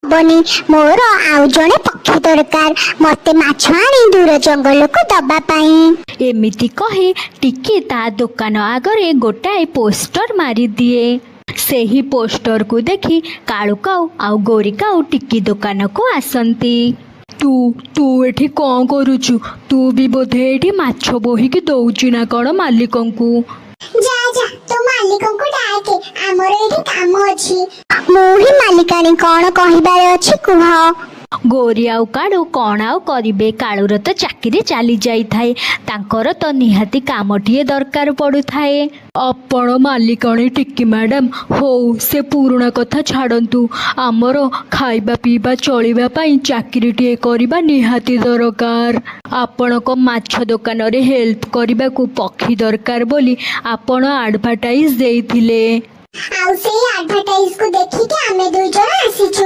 बनी मोर आउ जणे पक्षी दरकार मते माछ आनी दूर जंगल को दबा पाई। एमिति कही टिकी ता दुकान आगरे गोटाए पोस्टर मारी दिए। सेही पोस्टर को देखी कालू काऊ आउ गोरी काऊ टिकी दुकान को आसंती। तू तू एठी कौन करुचु? तू भी बोधे एठी माछ बोहिकी दौची ना कौन मालिकन को? जा जा तो मालिकन को डाके हमर एठी काम अछि। मोही मालिकानी कौन कहिबार अछि कुह। गोरी आउ कालू कौन आउ करिबे? कालूर तो चाकरी चली जाई थाए, तांकर तो निहाती कामटिए दरकार पड़ू थाए। आपण मालिकाणी टिकी मैडम हो से पुराना कथा छाड़ंतु, आमर खाइबा पीबा चलिबा पई चाकरीटिए करिबा निहाती दरकार। आपण को माछ दुकान रे हेल्प करिबा को पक्षी दरकार बोली आपण एडवर्टाइज देइथिले। आउ से एडवर्टाइज को देखि के हमें दुई जण आसीछु।